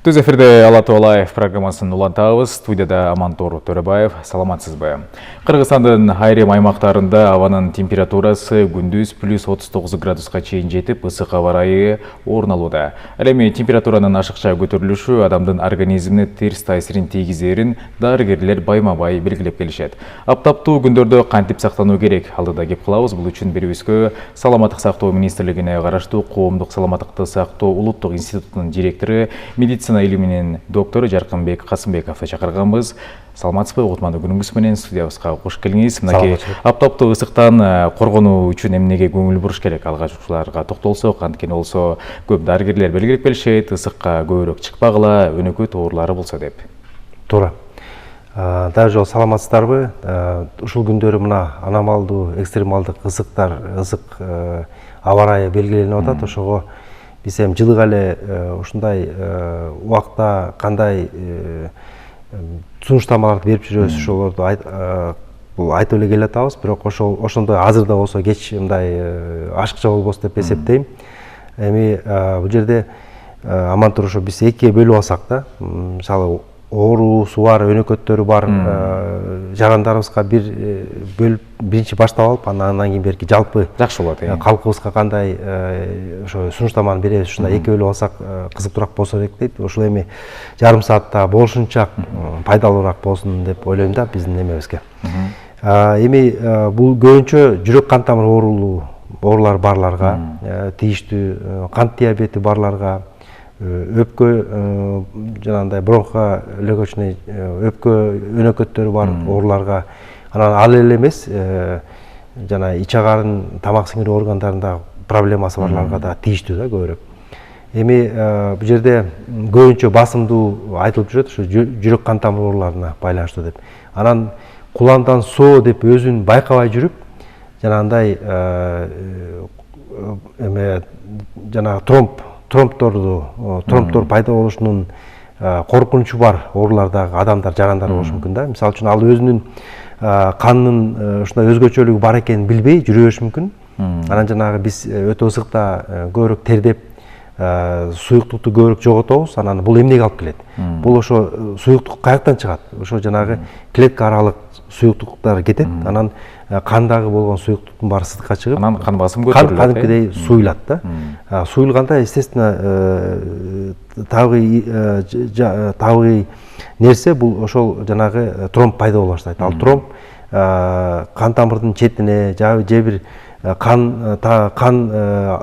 Түз эфирде Ала Туалаев программасын улантабыз. Студияда Амантор Төрөбаев. Саламатсыз бе? Кыргызстандын айрым аймактарында абанын температурасы күндүз плюс 39 градуска чейин жетип, ысык аба ырайы орун алууда. Ал эми температуранын ашыкча көтөрүлүшү адамдын организмине терс таасирин тийгизерин дарыгерлер байма-бай белгилеп келишет. Аптаптуу күндөрдө кантип сактануу керек? Алдыда кеп кылабыз. Бул үчүн бирибизге Саламаттык сактоо министрлигине караштуу Коомдук саламаттыкты сактоо улуттук институтунун директору, медицина илиминин доктору Жаркынбек Касымбековду чакырганбыз. Саламатсызбы, Утманды күнүңүз менен студиябызга кош келиңиз. Мынакей аптаптуу ысыктан коргонуу үчүн эмнеге көңүл буруш керек? Алгачууларга токтолсок, анткени болсо көп дарыгерлер белгилеп келишет, ысыкка көбүрөөк чыкпагыла, өнөкөт оорулары болсо деп. Туура. Дагы жолу саламатсыздарбы? Ушул күндөрү мына аномалдуу, экстремалдык ысык аба ырайы белгиленип атат. Ошого биз эми жылыга эле ушундай убакта кандай сунуштамаларды берип жүрөбүз, ошолорду айтып эле келатабыз. Бирок ошондой азыр да болсо кеч мындай ашыкча болбосун деп эсептейм. Эми бул жерде амантур ошо биз экиге бөлүп алсак да, мисалы оорусу бар, өнөкөттөрү бар жарандарыбызга биринчи баштап алып, андан кийин берки жалпы жакшы болот. Калкыбызга кандай ошо сунуштаманы беребиз, ушундай эки бөлүп алсак кызыктуураак болсо керек дейт. Ошол эми жарым саатта болушунча пайдалуураак болсун деп ойлойм да биздин эмебизге. Эми бул көбүнчө жүрөк кан тамыр оорулары барларга тийиштүү, кант диабети барларга, өпкө жанагындай бронхо легочный өпкө өнөкөттөрү бар ооруларга, анан ал эле эмес жана ич агарын тамак сиңирүү органдарында проблемасы барларга да тийиштүү да көбүрөөк. Эми бул жерде көбүнчө басымдуу айтылып жүрөт ушу жүрөк кан тамыр ооруларына байланыштуу деп. Анан куландан соо деп өзүн байкабай жүрүп, жанагындай жанагы тромбтор пайда болушунун коркунучу бар оорулардагы адамдар, жарандар болушу мүмкүн да. Мисалы үчүн ал өзүнүн канынын ушундай өзгөчөлүгү бар экенин билбей жүрө бериши мүмкүн. Анан жанагы биз өтө ысыкта көбүрөөк тердеп, суюктукту көбүрөөк жоготобуз. Анан бул эмнеге алып келет? Бул ошо суюктук каяктан чыгат? Ошо жанагы клетка аралык суюктуктар кетет. Анан кандагы болгон суюктуктун баары сыртка чыгып, анан кан басым көтөрүлөт. Кадимкидей суюлат да. Суюлганда, естественно, табигый нерсе бул ошол жанагы тромб пайда боло баштайт. Ал тромб кан тамырдын четине же бир кан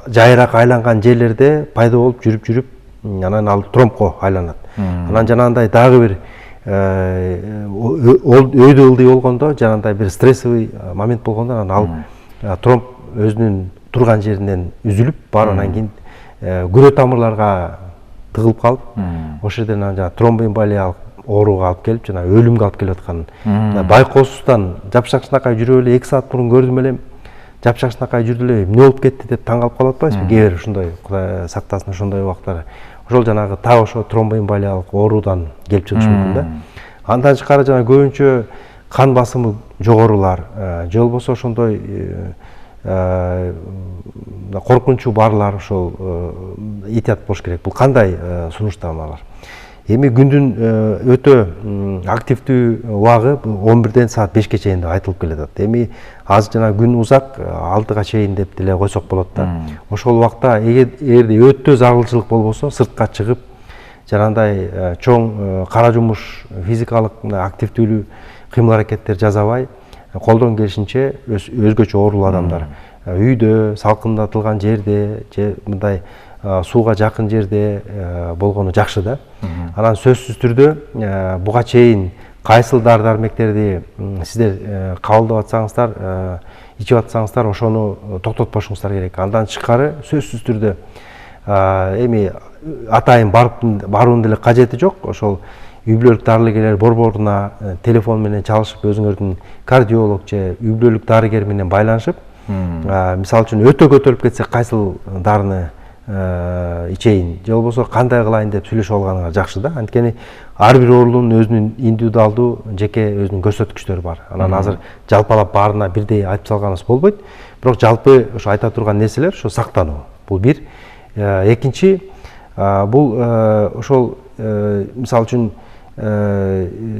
жайыраак айланган жерлерде пайда болуп жүрүп, анан ал тромбко айланат. Анан жанагындай дагы бир өйдө ылдый болгондо, жанагындай бир стрессовый момент болгондо, анан ал тромб өзүнүн турган жеринен үзүлүп барып, анан кийин күрө тамырларга тыгылып калып, ошол жерден анан тромбоэмболиялык ооруга алып келип, жана өлүмгө алып келип аткан. Байкоосуздан жапшакчынакай жүрүп эле 2 саат мурун көрдүм элем, жапшакчынакай жүрдү эле, эмне болуп кетти деп таң калып калып атпайсызбы? Кээ бир ушундай, Кудай сактасын, ошондой убактар. Ошол жанагы так ошо тромбоэмболиялык оорудан келип чыгышы мүмкүн да. Андан тышкары жана көбүнчө кан басымы жогорулар, же болбосо ошондой коркунучу барлар, ошол этият болуш керек. Бул кандай сунуштамалар? Эми күндүн өтө активдүү убагы 11-ден саат 5-ке чейин деп айтылып келатат. Эми азыр жана күн узак 6-га чейин деп деле койсок болот да. Ошол убакта эгерде өтө зарылчылык болбосо, сыртка чыгып, жанагындай чоң кара жумуш, физикалык активдүүлүү кыймыл аракеттер жасабай, колдон келишинче өзгөчө оорулуу адамдар үйдө, салкындатылган жерде же мындай сууга жакын жерде болгону жакшы да. Анан сөзсүз түрдө буга чейин кайсыл дары дармектерди сиздер кабылдап атсаңыздар, ичип атсаңыздар, ошону токтотпошуңуздар керек. Андан тышкары сөзсүз түрдө эми атайын баруунун деле кажети жок. Ошол үй бүлөлүк дарыгерлер борборуна телефон менен чалышып, өзүңөрдүн кардиолог же үй бүлөлүк дарыгер менен байланышып, мисалы үчүн өтө көтөрүлүп кетсе кайсыл дарыны ичейин же болбосо кандай кылайын деп сүйлөшүп алганыңар жакшы да. Анткени ар бир оорунун өзүнүн индивидуалдуу жеке өзүнүн көрсөткүчтөрү бар. Анан азыр жалпалап баарына бирдей айтып салганыбыз болбойт. Бирок жалпы ошо айта турган нерселер ошо сактануу. Бул бир. Экинчи, бул ошол мисалы үчүн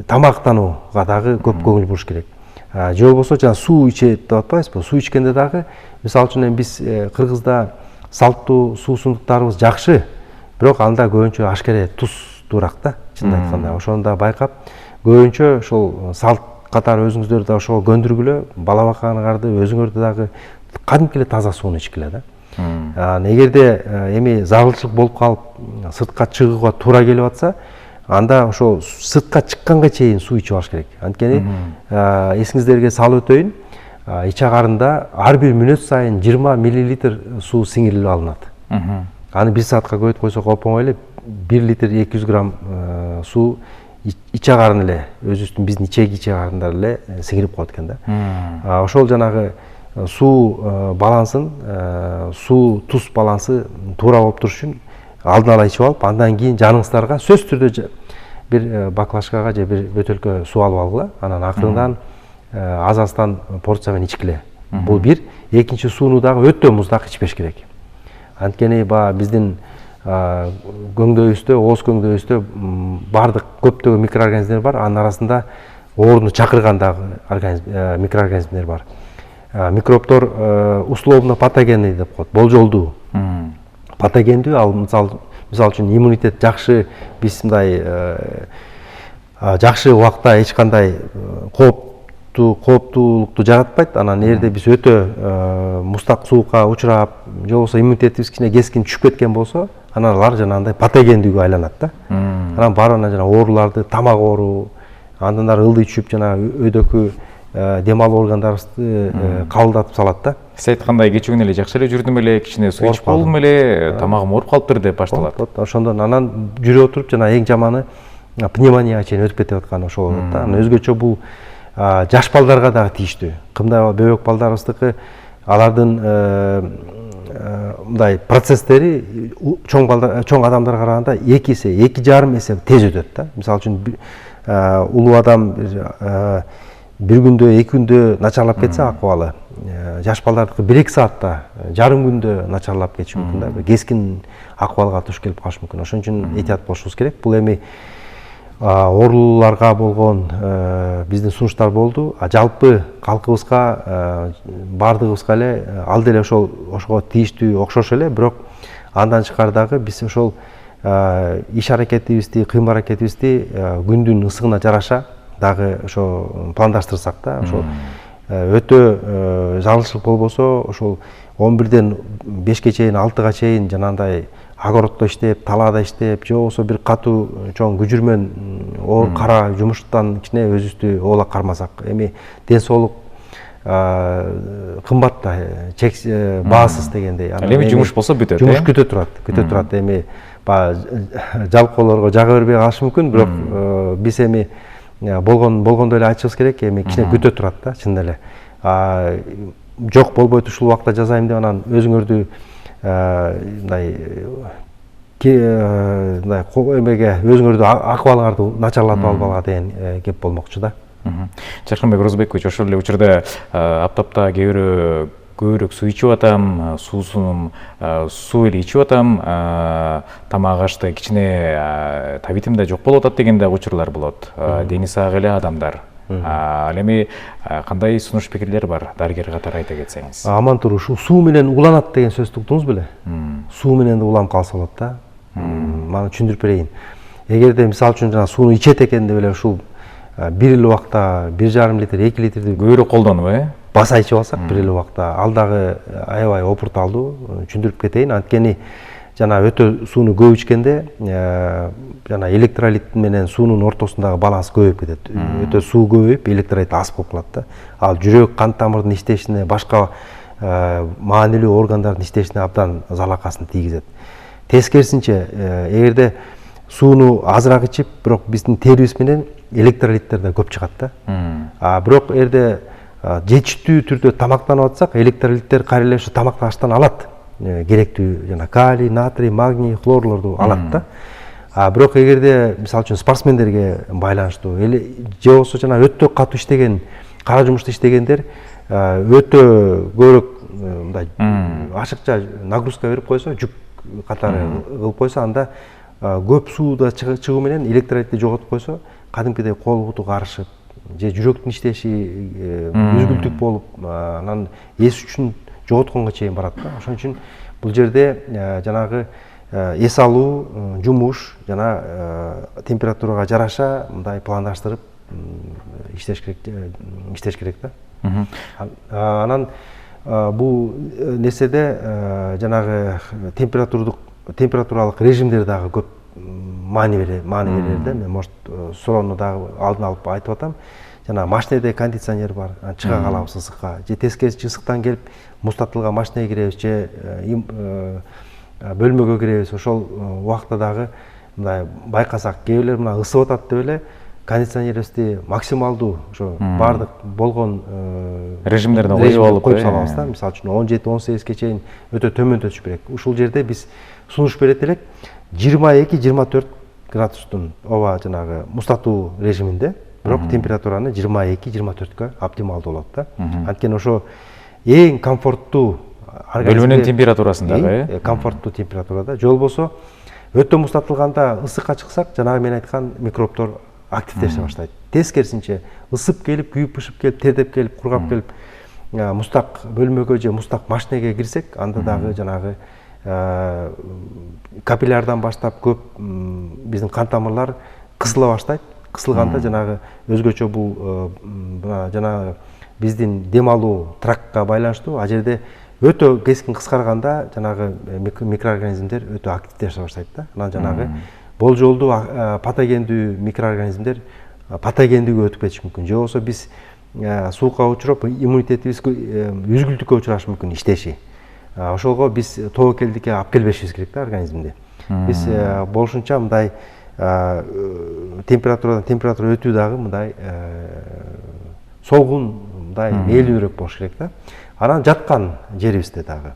тамактанууга дагы көп көңүл буруш керек. Же болбосо жана суу ичет деп атпайбызбы? Суу ичкенде дагы мисалы үчүн биз Кыргызда салттуу суусундуктарыбыз жакшы, бирок анда көбүнчө ашкере туздуураак да, чынын айтканда. Ошону да байкап, көбүнчө ошол салт катары өзүңүздөр да ошого көндүргүлө, бала бакканыңарды өзүңөрдү дагы кадимки эле таза сууну ичкиле да. Эгерде эми зарылчылык болуп калып, сыртка чыгууга туура келип атса, анда ошо сыртка чыкканга чейин суу ичип алыш керек. Анткени эсиңиздерге салып өтөйүн, ич агарында ар бир мүнөт сайын 20 миллилитр суу сиңирилип алынат. Аны 1 саатка көбөйтүп койсок оп-оңой эле 1 литр 200 грамм суу ич агарын эле өзүбүздүн биздин ичеги ич агарында эле сиңирип коет экен да. Ошол жанагы суу балансын, суу туз балансы туура болуп туруш үчүн алдын ала ичип алып, андан кийин жаныңыздарга сөзсүз түрдө бир баклажкага же бир бөтөлкө суу алып алгыла, анан акырындан аз-аздан порция менен ичкиле. Бул бир. Экинчи, сууну дагы өтө муздак ичпеш керек. Анткени биздин көңдөйүбүздө, ооз көңдөйүбүздө бардык көптөгөн микроорганизмдер бар, анын арасында ооруну чакырган дагы микроорганизмдер бар. Микробтор условно патогенный деп коет, болжолдуу. Патогендүү, ал мисалы үчүн иммунитет жакшы, биз мындай жакшы убакта эч кандай кооптуулукту жаратпайт. Анан эгерде биз өтө муздак суукка учурап, же болбосо иммунитетибиз кичине кескин түшүп кеткен болсо, анан алар жанагындай патогендүүгө айланат да. Анан баарына жана ооруларды, тамак оору, андан ары ылдый түшүп, жана өйдөкү дем алуу органдарыбызды кабылдатып салат да. Сиз айткандай кечээ күнү эле жакшы эле жүрдүм эле, кичине суу ичип болдум эле, тамагым ооруп калыптыр деп башталат. Ошондон анан жүрө отуруп жана эң жаманы пневмонияга чейин өтүп кетип аткан ошол болот да. Анан өзгөчө бул жаш балдарга дагы тийиштүү. Кымдай бөбөк балдарыбыздыкы алардын мындай процесстери чоң адамдарга караганда 2 эсе, 2,5 эсе тез өтөт да. Мисалы үчүн улуу адам бир күндө, 2 күндө начарлап кетсе акыбалы, жаш балдардыкы 1-2 саатта, жарым күндө начарлап кетиши мүмкүн да. Кескин акыбалга туш келип калышы мүмкүн. Ошон үчүн этият болушубуз керек. Бул эми ооруларга болгон биздин сунуштар болду. Жалпы калкыбызга, бардыгыбызга эле ал деле ошого тийиштүү окшош эле, бирок андан тышкары дагы биз ошол иш аракетибизди, кыймыл аракетибизди күндүн ысыгына жараша дагы ошо пландаштырсак да, ошол өтө зарылчылык болбосо, ошол 11-ден 5ке чейин, 6га чейин жанагындай огороддо иштеп, талаада иштеп, же болбосо бир катуу чоң күжүрмөн оор кара жумуштан кичине өзүбүздү оолак кармасак, эми ден соолук кымбат да, баасыз дегендей. Эми жумуш болсо бүтөт. Жумуш күтө турат. Эми жалпоолорго жага бербей калышы мүмкүн, бирок биз эми болгондой эле айтышыбыз керек, эми кичине күтө турат да, чын эле. Жок болбойт, ушул убакта жазайм деп анан өзүңөрдү мындай эмеге өзүңөрдү акыбалыңарды начарлатып албага деген кеп болмокчу да. Чаркынбек Розбекович, ошол эле учурда аптапта көбүрөөк суу ичип атам, суу эле ичип атам, тамак ашты кичине табитим да жок болуп атат деген да учурлар болот. Дени сак эле адамдар. Ал эми кандай сунуш пикирлер бар, дарыгер катары айта кетсеңиз? Амантур, ушул суу менен уланат деген сөздү уктуңуз беле? Суу менен уланып калса болот да. Мага түшүндүрүп берейин. Эгерде мисалы үчүн жана сууну ичет экен деп эле ушул бир эле убакта 1,5 литр, 2 литрди көбүрөөк колдонуп, баса ичип алсак бир эле убакта, ал дагы аябай опурталдуу, түшүндүрүп кетейин. Анткени жана өтө сууну көп ичкенде жана электролит менен суунун ортосундагы баланс көбөйүп кетет. Өтө суу көбөйүп, электролит аз болуп калат да. Ал жүрөк, кан тамырдын иштешине, башка маанилүү органдардын иштешине абдан залакасын тийгизет. Тескерисинче, эгерде сууну азыраак ичип, бирок биздин терибиз менен электролиттер да көп чыгат да. Бирок эгерде жетиштүү түрдө тамактанып атсак, электролиттер кайра эле ушу тамак аштан алат. Керектүү жана калий, натрий, магний, хлорлорду алат да. Бирок эгерде мисалы үчүн спортсмендерге байланыштуу, же болбосо жана өтө катуу иштеген, кара жумушта иштегендер өтө көбүрөөк мындай ашыкча нагрузка берип койсо, жүк катары кылып койсо, анда көп сууда чыгуу менен электролитти жоготуп койсо кадимкидей кол буту карышып же жүрөктүн иштеши үзгүлтүк болуп анан эс үчүн жоготконго чейин барат да. Ошон үчүн бул жерде жанагы эс алуу, жумуш жана температурага жараша мындай пландаштырып иштеш керек да. Анан бул нерседе жанагы температуралык режимдер дагы көп маани берер да. Мен может суроону дагы алдын алып айтып атам. Жана машинеде кондиционер бар, чыга калабыз ысыкка. Же тескерисинче ысыктан келип муздатылган машинеге киребиз, же бөлмөгө киребиз. Ошол убакта дагы мындай байкасак, кээ бирлер мына ысып атат деп эле кондиционерибизди максималдуу ошо баардык болгон режимдерди коюп салабыз да. Мисалы үчүн 17-18ге чейин өтө төмөндөтүш керек. Ушул жерде биз сунуш берет элек 22-24 градустун ооба жанагы муздатуу режиминде, бирок температураны 22-24кө оптималдуу болот да. Анткени ошо эң комфорттуу бөлмөнүн температурасындагы комфорттуу температурада. Же болбосо өтө муздатылганда ысыкка чыксак, жанагы мен айткан микробдор активдеше баштайт. Тескерисинче ысып келип, күйүп-пышып келип, тердеп келип, кургап келип, муздак бөлмөгө же муздак машинеге кирсек, анда дагы жанагы капиллярдан баштап көп биздин кан тамырлар кысыла баштайт. Кысылганда жанагы өзгөчө бул жанагы биздин дем алуу трактка байланыштуу. А жерде өтө кескин кыскарганда жанагы микроорганизмдер өтө активдеше баштайт да. Анан жанагы болжолдуу патогендүү микроорганизмдер патогендүүгө өтүп кетиши мүмкүн. Же болбосо биз суукка учуруп иммунитетибиз үзгүлтүккө учурашы мүмкүн иштеши. Ошого биз тобокелдикке алып келбешибиз керек да организмди. Биз болушунча мындай температура өтүү дагы мындай солгун, мындай мээлүүрөөк болуш керек да. Анан жаткан жерибизде дагы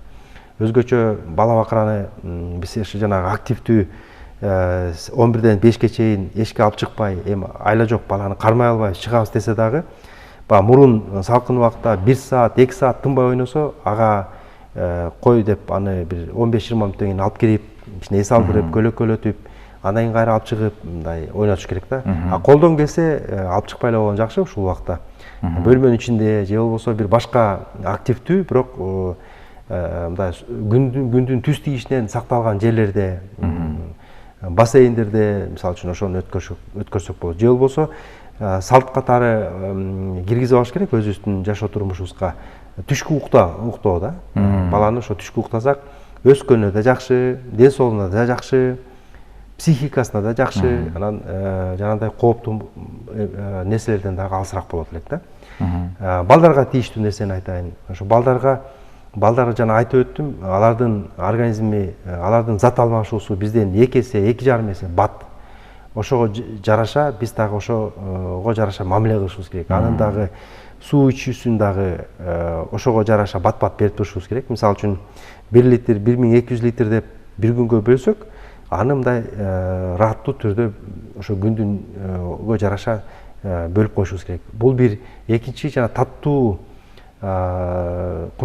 өзгөчө бала бакыраны биз жанагы активдүү 11-ден 5ке чейин эшикке алып чыкпай, эми айла жок баланы кармай албай чыгабыз десе дагы, мурун салкын убакта 1 саат, 2 саат тынбай ойносо, ага кой деп аны бир 15-20 мүнөттөн кийин алып келип, ичине эс алдырып, көлөкөлөтүп, андан кийин кайра алып чыгып, мындай ойнотуш керек да. Колдон келсе, алып чыкпай эле болгон жакшы ушул убакта. Бөлмөнүн ичинде же болбосо бир башка активдүү, бирок мындай күндүн түз тийишинен сакталган жерлерде, бассейндерде мисалы үчүн ошону өткөрсөк болот. Же болбосо салт катары киргизе алыш керек өзүбүздүн жашоо турмушубузга. Түшкү уктоо да. Баланы ошо түшкү уктасак, өскөнүнө да жакшы, ден соолугуна да жакшы, психикасына да жакшы, анан жанагындай кооптуу нерселерден дагы алысыраак болот элек да. Балдарга тийиштүү нерсени айтайын. Ошо балдар жана айтып өттүм, алардын организми, алардын зат алмашуусу бизден 2 эсе, 2,5 эсе бат. Ошого жараша биз дагы ошого жараша мамиле кылышыбыз керек. Анын дагы суу ичүүсүн дагы ошого жараша бат-бат берип турушубуз керек. Мисалы үчүн 1 литр, 1200 литр деп бир күнгө бөлсөк, аны мындай раттуу түрдө ошо күндүнгө жараша бөлүп коюшубуз керек. Бул бир. Экинчи жана таттуу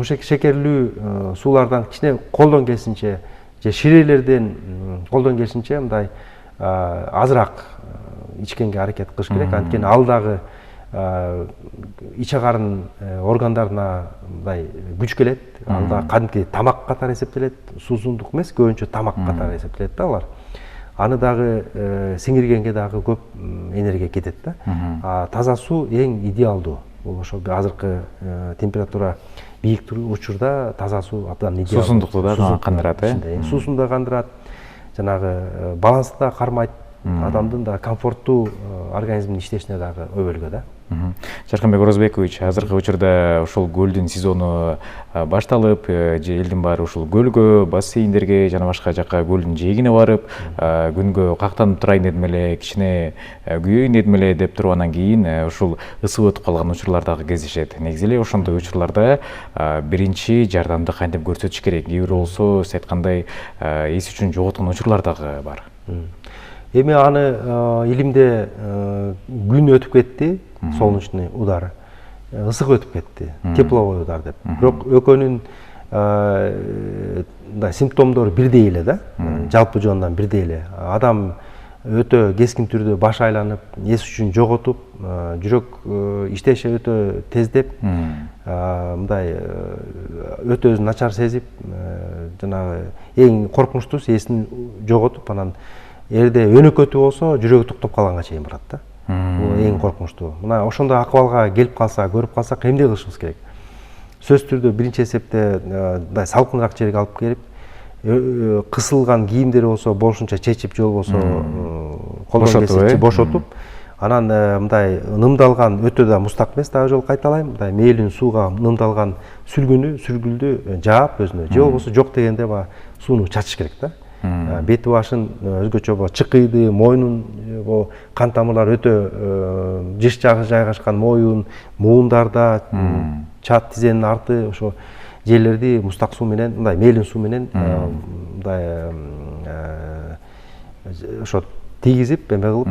шекерлүү суулардан кичине колдон келишинче же ширелерден колдон келишинче мындай азыраак ичкенге аракет кылыш керек. Анткени ал дагы ич агарын органдарына мындай күч келет. Ал да кадимки тамак катары эсептелет. Суусундук эмес, көбүнчө тамак катары эсептелет да алар. Аны дагы сиңиргенге дагы көп энергия кетет да. Таза суу эң идеалдуу. Бул ошо азыркы температура бийик учурда таза суу абдан идеалдуу. Суусундукту да кандырат, Суусун да кандырат. Жанагы балансты да кармайт. Адамдын да комфорттуу организмдин иштешине дагы өбөлгө да. Жарканбек Орозбекович, азыркы учурда ушул көлдүн сезону башталып, же элдин баары ушул көлгө, бассейндерге жана башка жакка көлдүн жээгине барып, күнгө кактанып турайын дедим эле, кичине күйөйүн дедим эле деп туруп анан кийин ушул ысып өтүп калган учурлар дагы кездешет. Негизи эле ошондой учурларда биринчи жардамды кантип көрсөтүш керек? Кээ бирөө болсо сиз айткандай эс үчүн жоготкон учурлар дагы бар. Эми аны илимде күн өтүп кетти, солнечный удар, ысык өтүп кетти, тепловой удар деп. Бирок экөөнүн мындай симптомдору бирдей эле да, жалпы жонунан бирдей эле. Адам өтө кескин түрдө баш айланып, эс үчүн жоготуп, жүрөк иштеши өтө тездеп, мындай өтө өзүн начар сезип, жанагы эң коркунучтуусу эсин жоготуп, анан эгерде өнөкөтүү болсо жүрөгү токтоп калганга чейин барат да. Бул эң коркунучтуу. Мына ошондой акыбалга келип калса, көрүп калсак, эмне кылышыбыз керек? Сөзсүз түрдө биринчи эсепте мындай салкыныраак жерге алып келип, кысылган кийимдери болсо болушунча чечип, же болбосо колдон келсе бошотуп, анан мындай нымдалган, өтө да мустак эмес, дагы жолу кайталайм, мындай мээлин сууга нымдалган сүргүлдү жаап өзүнө, же болбосо жок дегенде баягы сууну чачыш керек да. Бети башын өзгөчө чыкыйды, мойнун кан тамырлары өтө жыш жагы жайгашкан моюн, муундарда, чат тизенин арты, ошо жерлерди мустак суу менен, мындай мээлин суу менен мындай ошо тийгизип, эме кылып,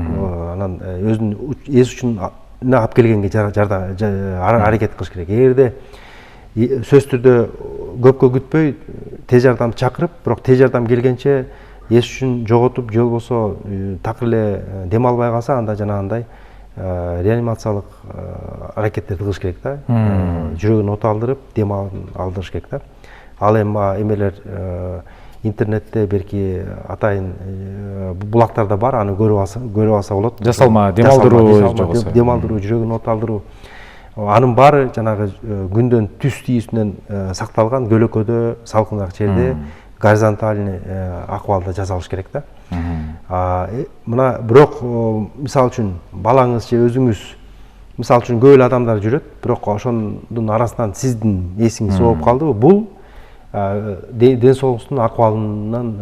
анан өзүнүн эс үчүн алып келгенге аракет кылыш керек. Эгерде сөзсүз түрдө көпкө күтпөй тез жардам чакырып, бирок тез жардам келгенче эс үчүн жоготуп, же болбосо такыр эле дем албай калса, анда жанагындай реанимациялык аракеттерди кылыш керек да. Жүрөгүн от алдырып, дем алдырыш керек да. Ал эми эмелер интернетте берки атайын булактарда бар, аны көрүп алса болот. Жасалма дем алдыруу, дем алдыруу, жүрөгүн от алдыруу. Анын баары жанагы күндөн түс тийүүсүнөн сакталган көлөкөдө, салкыныраак жерде, горизонтальный акыбалда жасалыш керек да. Мына бирок мисалы үчүн балаңыз же өзүңүз, мисалы үчүн көп эле адамдар жүрөт, бирок ошондун арасынан сиздин эсиңиз болуп калдыбы, бул ден соолугуңуздун акыбалынан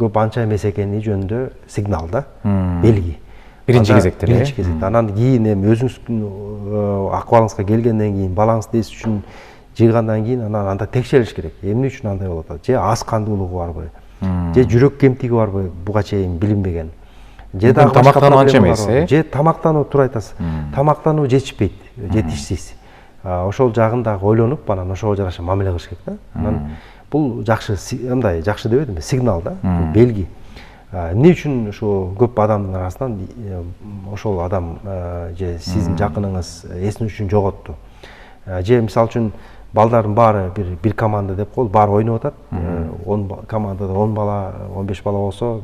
көп анча эмес экени жөнүндө сигнал да, белги. Биринчи кезекте. Биринчи кезекте. Анан кийин эми өзүңүздүн акыбалыңызга келгенден кийин, балаңызды эс үчүн жыйгандан кийин анан анда текшерилиш керек. Эмне үчүн андай болуп атат? Же ас кандуулугу барбы? Же жүрөк кемтиги барбы? Буга чейин билинбеген. Же дагы тамактануу анча эмес, же тамактануу, туура айтасыз. Тамактануу жетишпейт, жетишсиз. Ошол жагын дагы ойлонуп, анан ошого жараша мамиле кылыш керек да. Анан бул жакшы, мындай жакшы деп эдим, сигнал да, белги. Эмне үчүн ошо көп адамдын арасынан ошол адам же сиздин жакыныңыз эсин үчүн жоготту. Же мисалы үчүн балдардын баары бир команда деп коелу, баары ойноп атат. 10 командада 10 бала, 15 бала болсо,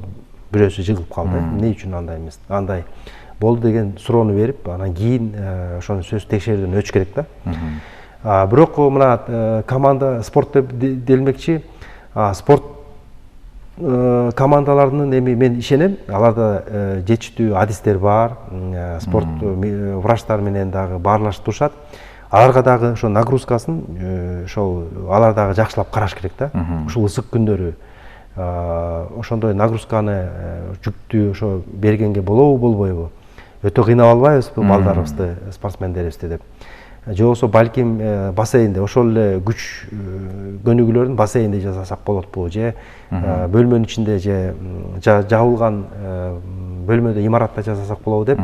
бирөөсү жыгылып калды. Эмне үчүн андай эмес? Андай болду деген суроону берип, анан кийин ошону сөз текшерүүдөн өтүш керек да. Бирок мына команда спорт деп делмекчи, спорт командаларынын эми мен ишенем, аларда жетиштүү адистер бар, спорт врачтар менен дагы баарлашып турушат. Аларга дагы ошо нагрузкасын ошол алар дагы жакшылап караш керек да. Ушул ысык күндөрү ошондой нагрузканы, жүктү ошо бергенге болобу, болбойбу? Өтө кыйнап албайбызбы балдарыбызды, спортсмендерибизди деп. Же болбосо балким бассейнде ошол эле күч көнүгүүлөрүн бассейнде жасасак болотпу, же бөлмөнүн ичинде же жабылган бөлмөдө, имаратта жасасак болобу деп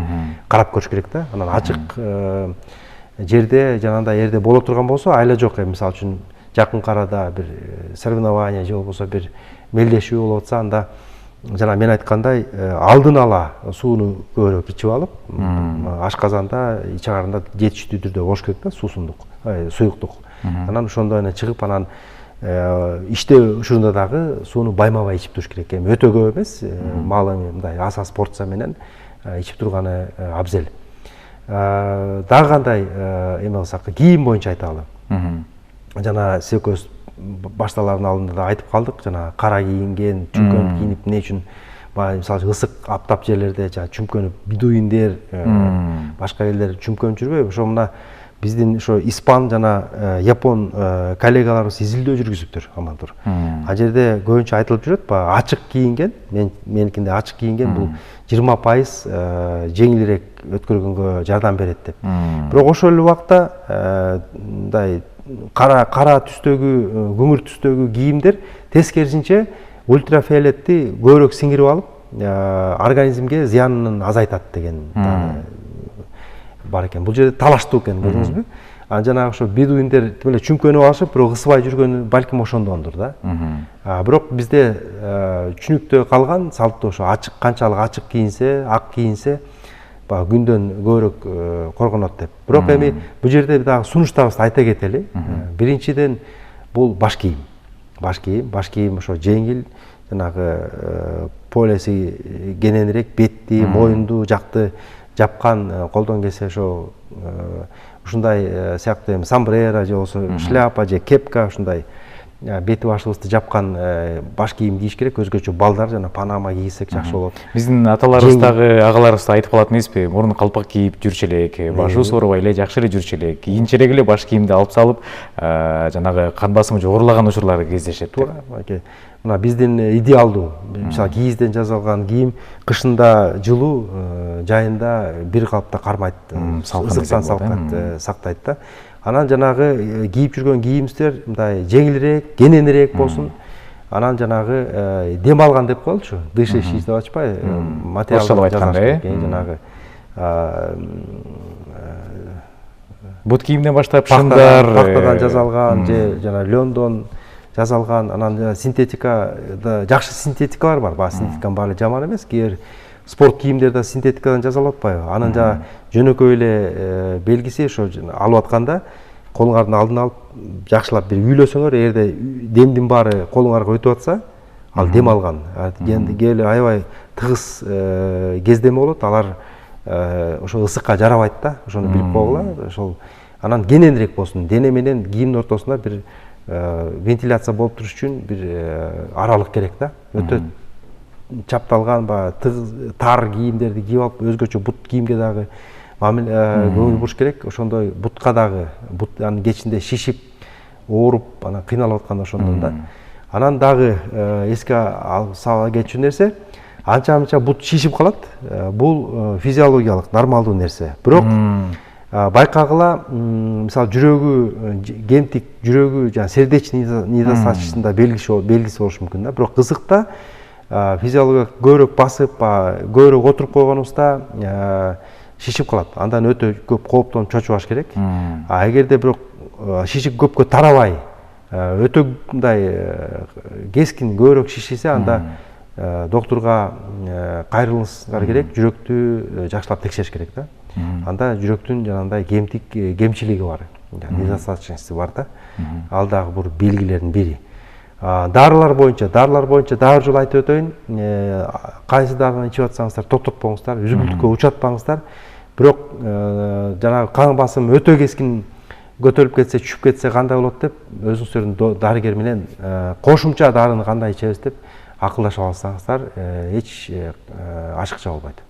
карап көрүш керек да. Анан ачык жерде, жанагындай жерде боло турган болсо, айла жок, мисалы үчүн жакын арада бир соревнование же болбосо бир мелдешүү болуп атса, анда жана мен айткандай алдын ала сууну көбүрөөк ичип алып, ашказанда, ич арында жетиштүү түрдө болуш керек да, суюктук. Анан ошондой эле чыгып, анан иштөө учурунда дагы сууну байма-бай ичип туруш керек. Эми өтө көп эмес, маалы мындай аса порция менен ичип турганы абзел. Дагы кандай эме кылсак, кийим боюнча айталы. Жана сиз экөөбүз башталардын алдында да айтып калдык, жана кара кийинген, чүмкөнүп кийинип, эмне үчүн мисалы ысык аптап жерлерде чүмкөнүп, бедуиндер, башка элдер чүмкөнүп жүрбөйбү? Ошо мына биздин ошо испан жана япон коллегаларыбыз изилдөө жүргүзүптүр, амантур. Ал жерде көбүнчө айтылып жүрөт, баягы ачык кийинген, меникинде ачык кийинген бул 20% жеңилирээк өткөргөнгө жардам берет деп. Бирок ошол эле убакта мындай кара түстөгү, көмүр түстөгү кийимдер тескерисинче ультрафиолетти көбүрөөк сиңирип алып, организмге зыянын азайтат деген бар экен. Бул жерде талаштуу экен, көрдүңүзбү? Анан жанагы ошо бедуиндер тим эле чүңкөнүп алышып, бирок ысыбай жүргөнү балким ошондондур да. Бирок бизде түшүнүктө калган салттуу ошо ачык, канчалык ачык кийинсе, ак кийинсе, баягы күндөн көбүрөөк коргонот деп. Бирок эми бул жерде дагы сунуштарыбызды айта кетели. Биринчиден бул баш кийим. Баш кийим ошо жеңил, жанагы полеси кененирээк, бетти, моюнду, жакты жапкан, колдон келсе ошо ушундай сыяктуу эми сомбреро же болбосо шляпа же кепка ушундай бети башыбызды жапкан баш кийим кийиш керек. Өзгөчө балдар жана панама кийсек жакшы болот. Биздин аталарыбыз дагы агаларыбыз айтып калат эмеспи? Мурун калпак кийип жүрчү элек, башы соорубай эле жакшы эле жүрчү элек. Кийинчерээк эле баш кийимди алып салып, жанагы кан басымы жогорулаган учурлар кездешет. Туура. Мына биздин идеалдуу, мисалы кийизден жасалган кийим кышында жылуу, жайында бир калыпта кармайт, ысыктан сактайт да. Анан жанагы кийип жүргөн кийимдер мындай жеңилирээк, кененирээк болсун. Анан жанагы дем алган деп коелучу, дышащий деп атышпайбы, материалдуу айтканда, жанагы бут кийимден баштап шындар, пахтадан жасалган же жана лёндон жасалган, анан синтетикада жакшы синтетикалар бар. Баягы синтетиканын баары жаман эмес. Кээ спорт кийимдер да синтетикадан жасалып атпайбы? Анын жана жөнөкөй эле белгиси ошо алып атканда колуңардын алдын алып жакшылап бир үйлөсөңөр, эгерде демдин баары колуңарга өтүп атса, ал дем алган. Кээ аябай тыгыз кездеме болот, алар ошо ысыкка жарабайт да, ошону билип койгула. Ошол анан кененирээк болсун, дене менен кийимдин ортосунда бир вентиляция болуп туруш үчүн бир аралык керек да. Өтө чапталган, тар кийимдерди кийип алып, өзгөчө бут кийимге дагы көңүл буруш керек. Ошондой бутка дагы, бут анын кечинде шишип, ооруп, анан кыйналып атканда ошондон да. Анан дагы эске сала кетчү нерсе, анча-мынча бут шишип калат. Бул физиологиялык, нормалдуу нерсе. Бирок байкагыла, мисалы жүрөгү, кемтик жүрөгү, жана сердечный недостаточностунда белгиси болушу мүмкүн да. Бирок ысыкта физиологиялык көбүрөөк басып, көбүрөөк отуруп койгонубузда шишип калат. Андан өтө көп кооптонуп чочубаш керек. Эгерде бирок шишип көпкө тарабай, өтө мындай кескин көбүрөөк шишисе, анда доктурга кайрылыңыздар керек, жүрөктү жакшылап текшериш керек да. Анда жүрөктүн жанагындай кемчилиги бар, недостаточности бар да. Ал дагы бир белгилердин бири. Дарылар боюнча дагы жолу айтып өтөйүн. Кайсы дарыны ичип атсаңыздар токтотпоңуздар, үзүлтүккө учатпаңыздар. Бирок жанагы кан басым өтө кескин көтөрүлүп кетсе, түшүп кетсе кандай болот деп өзүңүздөрдүн дарыгер менен кошумча дарыны кандай ичебиз деп акылдашып алсаңыздар, эч ашыкча болбойт.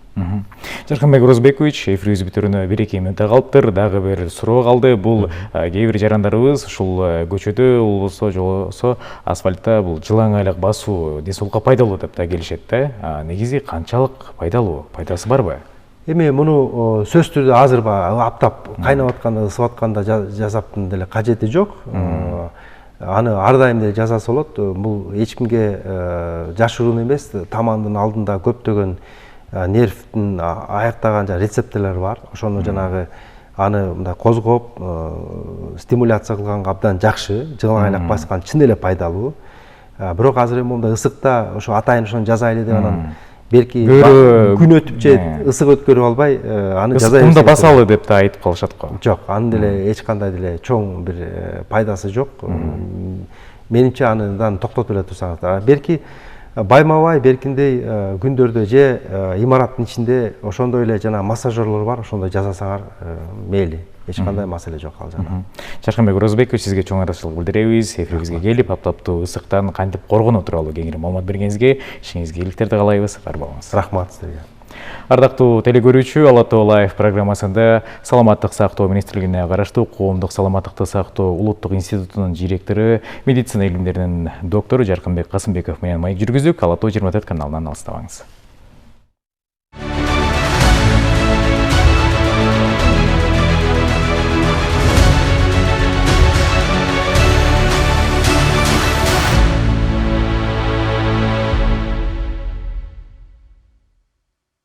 Жаркынбек Орозбекович, эфирибиз бүтүрүнө 1-2 мүнөт калыптыр. Дагы бир суроо калды. Бул кээ бир жарандарыбыз ушул көчөдө болбосо же болбосо асфальтта бул жылаң айлык басуу ден соолукка пайдалуу деп да келишет да. Негизи канчалык пайдалуу? Пайдасы барбы? Эми муну сөзсүз түрдө азыр аптап кайнап атканда, ысып атканда жасаптын деле кажети жок. Аны ар дайым деле жасаса болот. Бул эч кимге жашыруун эмес. Тамандын алдында көптөгөн нервтин аяктаган рецепторлор бар. Ошону жанагы аны мындай козгоп, стимуляция кылганга абдан жакшы. Жылаң айлак баскан чын эле пайдалуу. Бирок азыр эми мындай ысыкта ошо атайын ошону жазайлы деп анан белки күн өтүп же ысык өткөрүп албай аны жаза берсек. Кумда басалы деп да айтып калышат го. Жок, анын деле эч кандай деле чоң бир пайдасы жок. Менимче андан токтотуп эле турсаңыздар. Белки байма-бай беркиндей күндөрдө же имараттын ичинде ошондой эле жана массажерлор бар, ошондой жасасаңар мейли. Эч кандай маселе жок ал жана. Жаркынбек Орозбекович, сизге чоң ыраазычылык билдиребиз. Эфирибизге келип, аптаптуу ысыктан кантип коргонуу тууралуу кеңири маалымат бергениңизге ишиңизге ийгиликтерди каалайбыз. Бар болуңуз. Рахмат сизге. Ардактуу телекөрүүчү, Ала Тоо Лайв программасында Саламаттык сактоо министрлигине караштуу Коомдук саламаттыкты сактоо улуттук институтунун директору, медицина илимдеринин доктору Жаркынбек Касымбеков менен маек жүргүздүк. Ала Тоо 24 каналынан алыстабаңыз.